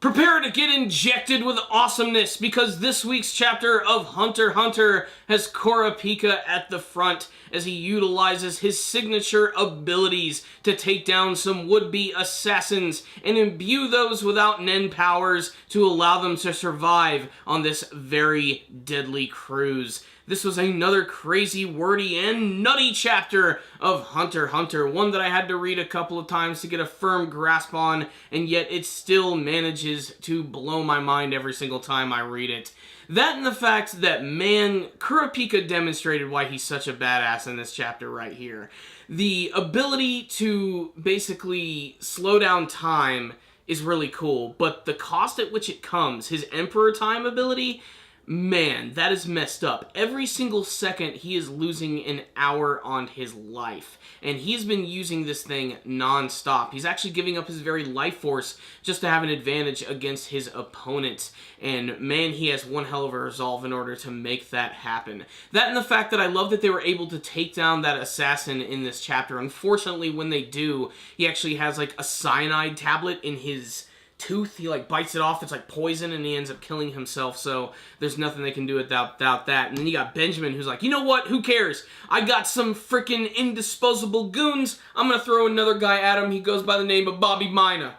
Prepare to get injected with awesomeness because this week's chapter of Hunter x Hunter has Kurapika at the front as he utilizes his signature abilities to take down some would-be assassins and imbue those without Nen powers to allow them to survive on this very deadly cruise. This was another crazy, wordy, and nutty chapter of Hunter x Hunter, one that I had to read a couple of times to get a firm grasp on, and yet it still manages to blow my mind every single time I read it. That and the fact that, man, Kurapika demonstrated why he's such a badass in this chapter right here. The ability to basically slow down time is really cool, but the cost at which it comes, his Emperor Time ability, man, that is messed up. Every single second, he is losing an hour on his life. And he's been using this thing non-stop. He's actually giving up his very life force just to have an advantage against his opponents. And man, he has one hell of a resolve in order to make that happen. That and the fact that I love that they were able to take down that assassin in this chapter. Unfortunately, when they do, he actually has like a cyanide tablet in his tooth. He like bites it off, it's like poison, and he ends up killing himself, so there's nothing they can do without that. And then you got Benjamin, who's like, you know what, who cares, I got some freaking indisposable goons, I'm gonna throw another guy at him. He goes by the name of Bobby Mina.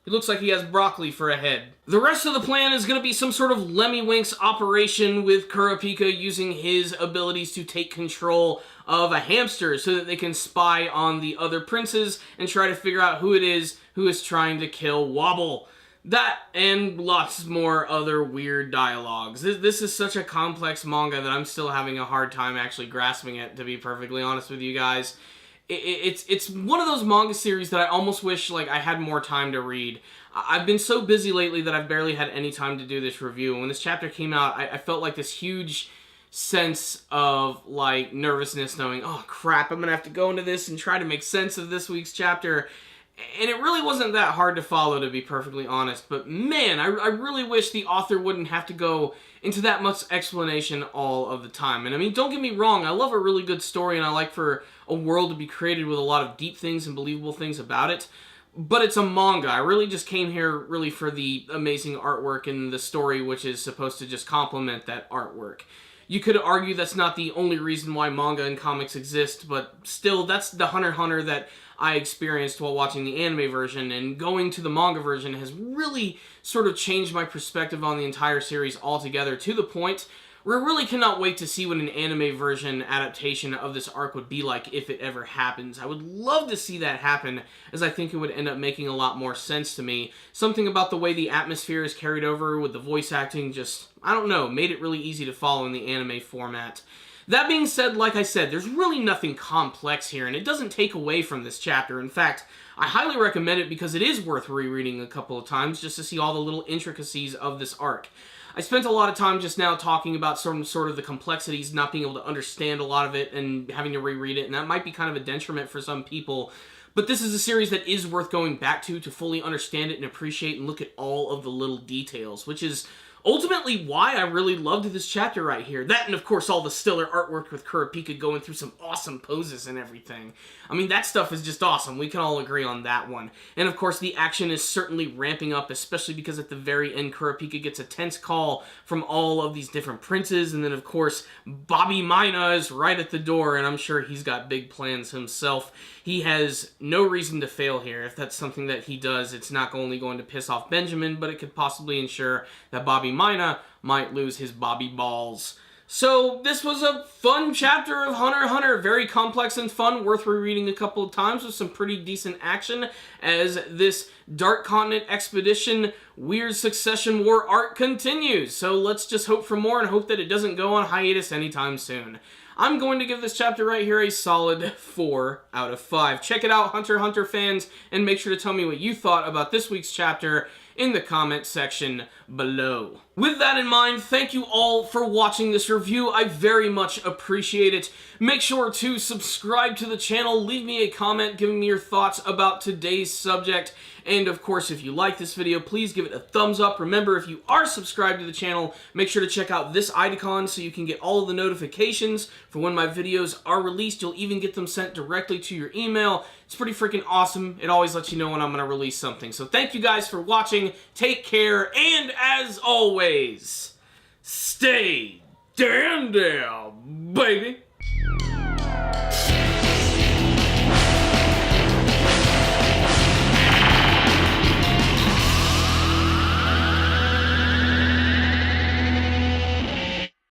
He looks like he has broccoli for a head. The rest of the plan is going to be some sort of Lemmy-Winks operation with Kurapika using his abilities to take control of a hamster so that they can spy on the other princes and try to figure out who it is who is trying to kill Wobble. That and lots more other weird dialogues. This is such a complex manga that I'm still having a hard time actually grasping it, to be perfectly honest with you guys. It's one of those manga series that I almost wish like I had more time to read. I've been so busy lately that I've barely had any time to do this review. And when this chapter came out, I felt like this huge sense of like nervousness knowing, oh crap, I'm gonna have to go into this and try to make sense of this week's chapter. And it really wasn't that hard to follow, to be perfectly honest. But man, I really wish the author wouldn't have to go into that much explanation all of the time. And I mean, don't get me wrong, I love a really good story and I like for a world to be created with a lot of deep things and believable things about it. But it's a manga. I really just came here really for the amazing artwork and the story, which is supposed to just complement that artwork. You could argue that's not the only reason why manga and comics exist, but still, that's the Hunter x Hunter that I experienced while watching the anime version, and going to the manga version has really sort of changed my perspective on the entire series altogether, to the point where I really cannot wait to see what an anime version adaptation of this arc would be like if it ever happens. I would love to see that happen, as I think it would end up making a lot more sense to me. Something about the way the atmosphere is carried over with the voice acting just, I don't know, made it really easy to follow in the anime format. That being said, like I said, there's really nothing complex here, and it doesn't take away from this chapter. In fact, I highly recommend it because it is worth rereading a couple of times just to see all the little intricacies of this arc. I spent a lot of time just now talking about sort of the complexities, not being able to understand a lot of it and having to reread it, and that might be kind of a detriment for some people. But this is a series that is worth going back to fully understand it and appreciate and look at all of the little details, which is ultimately why I really loved this chapter right here. That and, of course, all the stellar artwork with Kurapika going through some awesome poses and everything. I mean, that stuff is just awesome. We can all agree on that one. And, of course, the action is certainly ramping up, especially because at the very end, Kurapika gets a tense call from all of these different princes. And then, of course, Bobby Mina is right at the door, and I'm sure he's got big plans himself. He has no reason to fail here. If that's something that he does, it's not only going to piss off Benjamin, but it could possibly ensure that Bobby Mina might lose his Bobby balls. So this was a fun chapter of Hunter x Hunter. Very complex and fun, worth rereading a couple of times with some pretty decent action as this Dark Continent Expedition weird succession war arc continues. So let's just hope for more and hope that it doesn't go on hiatus anytime soon. I'm going to give this chapter right here a solid 4 out of 5. Check it out, Hunter x Hunter fans, and make sure to tell me what you thought about this week's chapter in the comment section below. With that in mind, thank you all for watching this review. I very much appreciate it. Make sure to subscribe to the channel, leave me a comment giving me your thoughts about today's subject, and of course, if you like this video, please give it a thumbs up. Remember, if you are subscribed to the channel, make sure to check out this icon so you can get all of the notifications for when my videos are released. You'll even get them sent directly to your email. It's pretty freaking awesome. It always lets you know when I'm going to release something. So thank you guys for watching. Take care, and as always, stay damn, baby.